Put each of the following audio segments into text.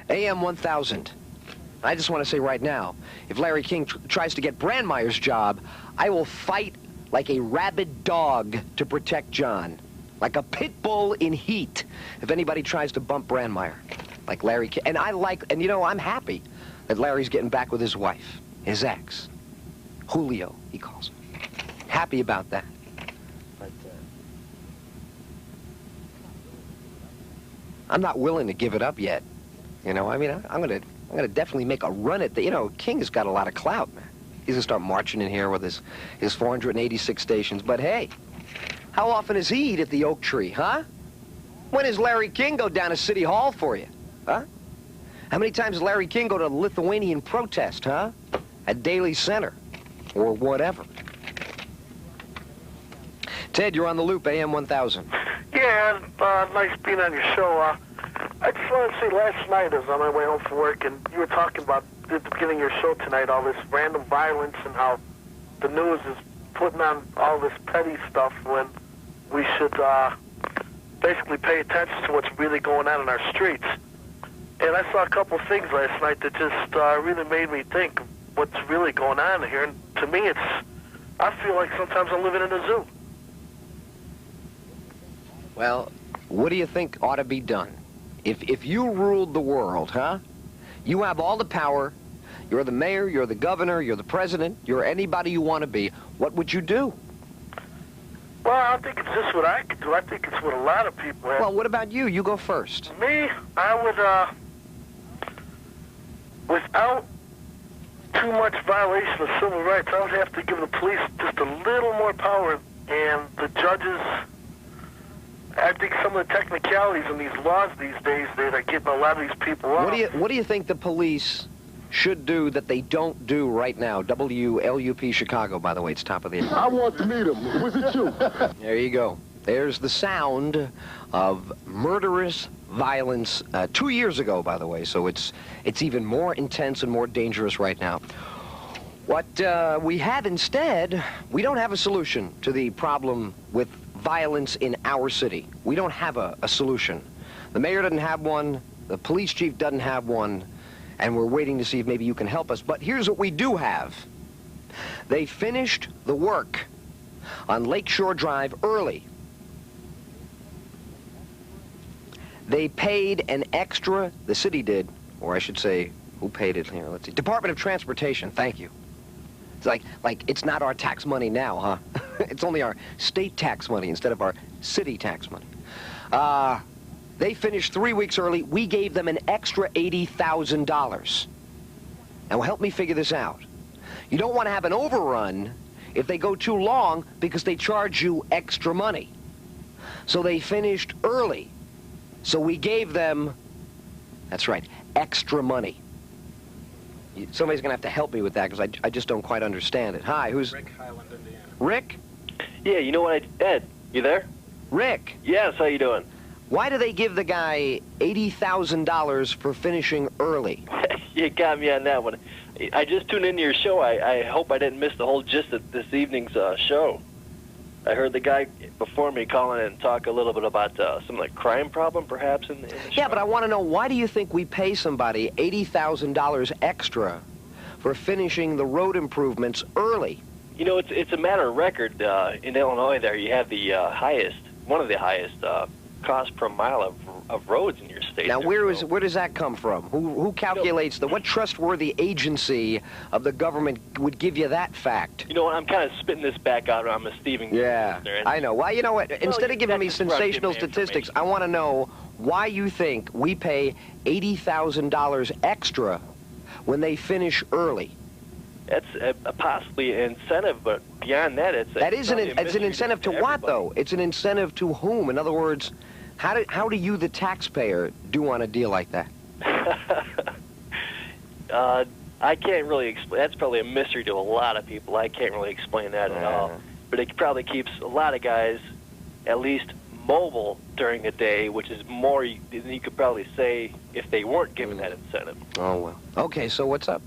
AM 1000. I just want to say right now, if Larry King tries to get Brandmeier's job, I will fight like a rabid dog to protect John. Like a pit bull in heat if anybody tries to bump Brandmeier. Like Larry King. And you know, I'm happy that Larry's getting back with his wife, his ex. Julio, he calls her. Happy about that. But, I'm not willing to give it up yet. You know, I mean, I'm gonna definitely make a run at the, you know, King has got a lot of clout, man. He's gonna start marching in here with his 486 stations. But hey, how often does he eat at the Oak Tree, huh? When does Larry King go down to City Hall for you, huh? How many times does Larry King go to the Lithuanian protest, huh? At Daly Center, or whatever. Ted, you're on the loop, AM 1000. Yeah, nice being on your show. I just wanted to say last night I was on my way home from work, and you were talking about, at the beginning of your show tonight, all this random violence and how the news is putting on all this petty stuff when we should basically pay attention to what's really going on in our streets. And I saw a couple of things last night that just really made me think what's really going on here. And to me, I feel like sometimes I'm living in a zoo. Well, what do you think ought to be done? If you ruled the world, huh? You have all the power. You're the mayor, you're the governor, you're the president, you're anybody you want to be. What would you do? Well, I don't think it's just what I could do. I think it's what a lot of people have. Well, what about you? You go first. Me, I would, without too much violation of civil rights, I would have to give the police just a little more power, and the judges, I think some of the technicalities in these laws these days, they're getting a lot of these people off. What do you think the police should do that they don't do right now? WLUP Chicago, by the way, it's top of the... I want to meet him. Was it you? There you go. There's the sound of murderous violence 2 years ago, by the way, so it's even more intense and more dangerous right now. What we have instead, we don't have a solution to the problem with violence in our city. We don't have a solution. The mayor doesn't have one, the police chief doesn't have one, and we're waiting to see if maybe you can help us. But here's what we do have. They finished the work on Lakeshore Drive early. They paid an extra, the city did, or I should say, who paid it here? Let's see, Department of Transportation, thank you. It's like it's not our tax money now, huh? It's only our state tax money instead of our city tax money. They finished 3 weeks early. We gave them an extra $80,000. Now, help me figure this out. You don't want to have an overrun if they go too long because they charge you extra money. So they finished early. So we gave them, that's right, extra money. Somebody's going to have to help me with that because I just don't quite understand it. Hi, who's... Rick, Highland, Indiana. Rick? Yeah, you know what Ed, you there? Rick? Yes, how you doing? Why do they give the guy $80,000 for finishing early? You got me on that one. I just tuned into your show. I hope I didn't miss the whole gist of this evening's show. I heard the guy before me calling in and talk a little bit about some like crime problem, perhaps, in the show. Yeah, but I want to know, why do you think we pay somebody $80,000 extra for finishing the road improvements early? You know, it's a matter of record. In Illinois there, you have the one of the highest cost per mile of roads in your state. Now, where does that come from? Who calculates what trustworthy agency of the government would give you that fact? You know what, I'm kind of spitting this back out. I'm a Stephen. Yeah, I know. Well, you know what? Instead of giving me sensational statistics, I want to know why you think we pay $80,000 extra when they finish early. That's possibly an incentive, but beyond that, it's an incentive to what, though? It's an incentive to whom? In other words, how do you, the taxpayer, do on a deal like that? I can't really explain. That's probably a mystery to a lot of people. I can't really explain that at all. But it probably keeps a lot of guys at least mobile during the day, which is more than you could probably say if they weren't given that incentive. Oh, well. Okay, so what's up?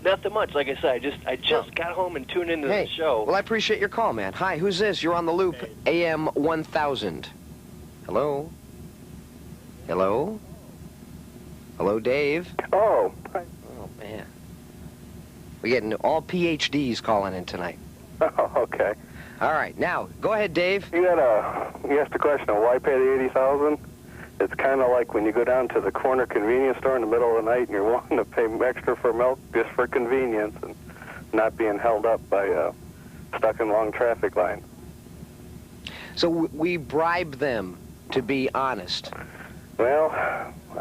Nothing much. Like I said, I just got home and tuned into the show. Well, I appreciate your call, man. Hi, who's this? You're on the loop. Hey. AM 1000. Hello? Hello? Hello, Dave. Oh. Oh, man. We're getting all PhDs calling in tonight. Oh, okay. All right, now, go ahead, Dave. You asked the question of why pay the $80,000. It's kind of like when you go down to the corner convenience store in the middle of the night and you're wanting to pay extra for milk just for convenience and not being held up by stuck in long traffic lines. So we bribe them to be honest. Well,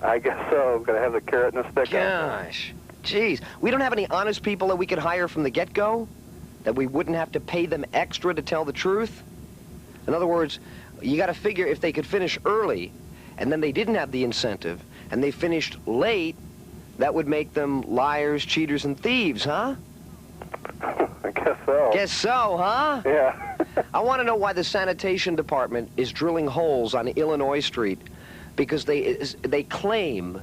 I guess so. Got to have the carrot and the stick. Gosh, geez. We don't have any honest people that we could hire from the get-go? That we wouldn't have to pay them extra to tell the truth? In other words, you got to figure if they could finish early, and then they didn't have the incentive, and they finished late, that would make them liars, cheaters, and thieves, huh? I guess so. Guess so, huh? Yeah. I want to know why the sanitation department is drilling holes on Illinois Street, because they claim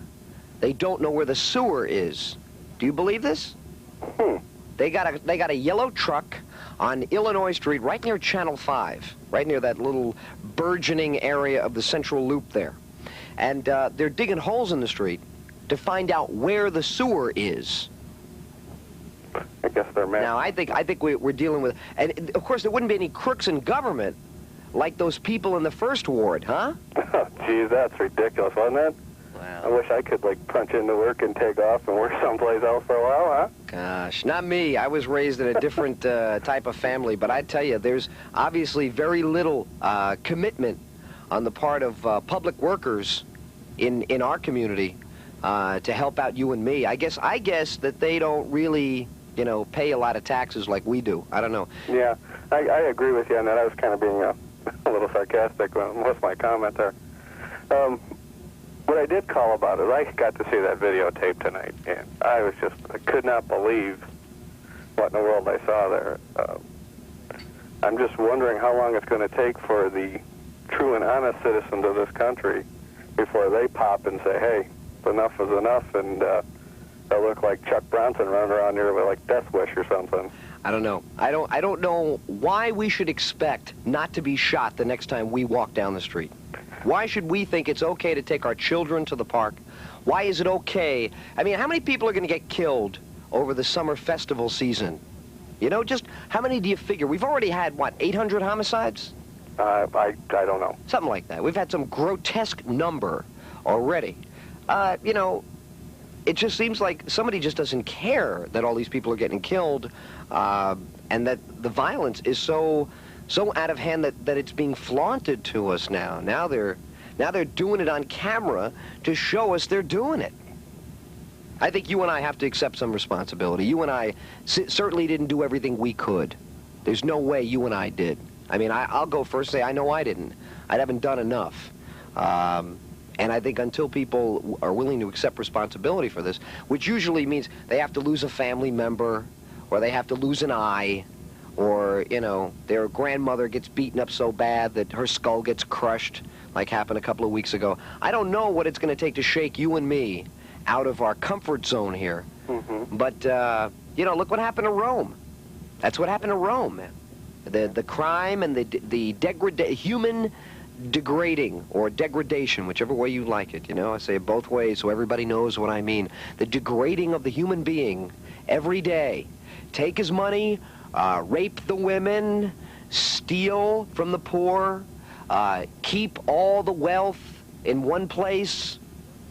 they don't know where the sewer is. Do you believe this? They got a yellow truck on Illinois Street right near Channel 5, right near that little burgeoning area of the Central Loop there. And they're digging holes in the street to find out where the sewer is. I guess they're mad. Now, I think we're dealing with, and of course there wouldn't be any crooks in government like those people in the first ward, huh? Oh, geez, that's ridiculous, wasn't it? Wow. I wish I could, like, punch into work and take off and work someplace else for a while, huh? Gosh, not me. I was raised in a different type of family, but I tell you, there's obviously very little commitment on the part of public workers in our community to help out you and me. I guess that they don't really, you know, pay a lot of taxes like we do. I don't know. Yeah, I agree with you on that. I was kind of being a little sarcastic with my comment there. What I did call about it, I got to see that videotape tonight, and I could not believe what in the world I saw there. I'm just wondering how long it's going to take for the true and honest citizens of this country before they pop and say, hey, enough is enough, and they'll look like Chuck Bronson running around here with, like, Death Wish or something. I don't know. I don't know why we should expect not to be shot the next time we walk down the street. Why should we think it's okay to take our children to the park? Why is it okay? I mean, how many people are going to get killed over the summer festival season? You know, just how many do you figure? We've already had, what, 800 homicides? I don't know. Something like that. We've had some grotesque number already. You know, it just seems like somebody just doesn't care that all these people are getting killed, and that the violence is so out of hand that it's being flaunted to us now. Now they're doing it on camera to show us they're doing it. I think you and I have to accept some responsibility. You and I certainly didn't do everything we could. There's no way you and I did. I mean, I'll go first and say I know I didn't. I haven't done enough. And I think until people are willing to accept responsibility for this, which usually means they have to lose a family member, or they have to lose an eye, or, you know, their grandmother gets beaten up so bad that her skull gets crushed, like happened a couple of weeks ago. I don't know what it's going to take to shake you and me out of our comfort zone here. Mm-hmm. But, you know, look what happened to Rome. That's what happened to Rome, man. The crime and the human degrading or degradation, whichever way you like it, you know, I say it both ways so everybody knows what I mean. The degrading of the human being every day. Take his money, rape the women, steal from the poor, keep all the wealth in one place.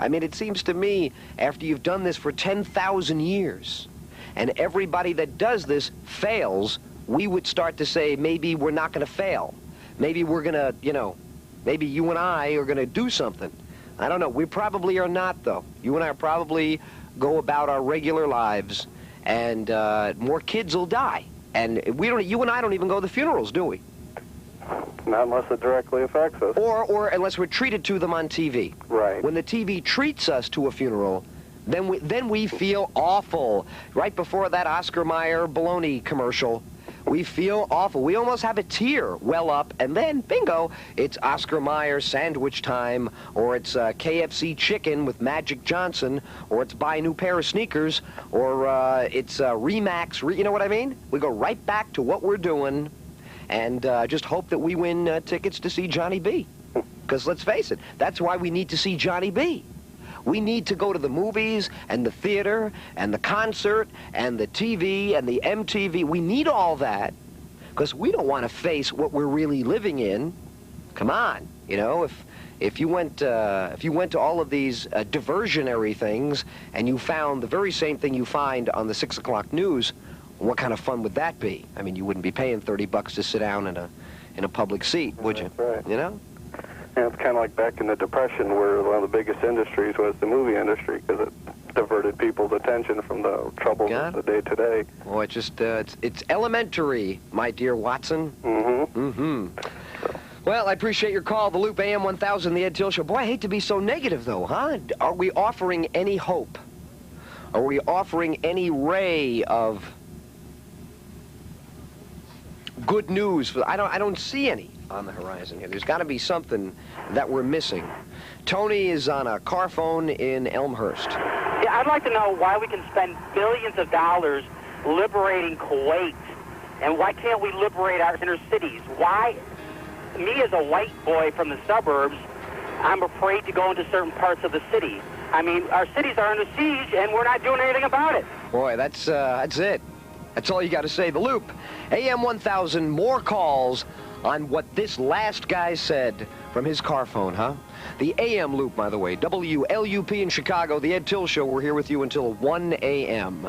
I mean, it seems to me, after you've done this for 10,000 years, and everybody that does this fails, we would start to say, maybe we're not going to fail. Maybe we're going to, you know, maybe you and I are going to do something. I don't know. We probably are not, though. You and I probably go about our regular lives, and more kids will die. And you and I don't even go to the funerals, do we? Not unless it directly affects us. Or unless we're treated to them on TV. Right. When the TV treats us to a funeral, then we feel awful. Right before that Oscar Mayer baloney commercial, we feel awful. We almost have a tear well up, and then, bingo, it's Oscar Mayer sandwich time, or it's KFC chicken with Magic Johnson, or it's buy a new pair of sneakers, or it's Remax, you know what I mean? We go right back to what we're doing, and just hope that we win tickets to see Johnny B. Because let's face it, that's why we need to see Johnny B. We need to go to the movies and the theater and the concert and the TV and the MTV. We need all that because we don't want to face what we're really living in. Come on, you know, if you went to all of these diversionary things and you found the very same thing you find on the 6 o'clock news, what kind of fun would that be? I mean, you wouldn't be paying $30 to sit down in a public seat, would you? Right. You know? Yeah, it's kind of like back in the Depression, where one of the biggest industries was the movie industry, because it diverted people's attention from the troubles of the day-to-day. Oh, it's just, it's elementary, my dear Watson. Mm-hmm. Mm-hmm. Well, I appreciate your call, the Loop AM 1000, the Ed Tyll Show. Boy, I hate to be so negative, though, huh? Are we offering any hope? Are we offering any ray of good news? I don't see any on the horizon here. There's got to be something that we're missing. Tony is on a car phone in Elmhurst. Yeah, I'd like to know why we can spend billions of dollars liberating Kuwait, and why can't we liberate our inner cities? Why? Me as a white boy from the suburbs, I'm afraid to go into certain parts of the city. I mean, our cities are under siege, and we're not doing anything about it. Boy, that's it. That's all you got to say. The Loop, AM 1000, more calls on what this last guy said from his car phone, huh? The AM Loop, by the way, WLUP in Chicago, the Ed Tyll Show. We're here with you until 1 a.m.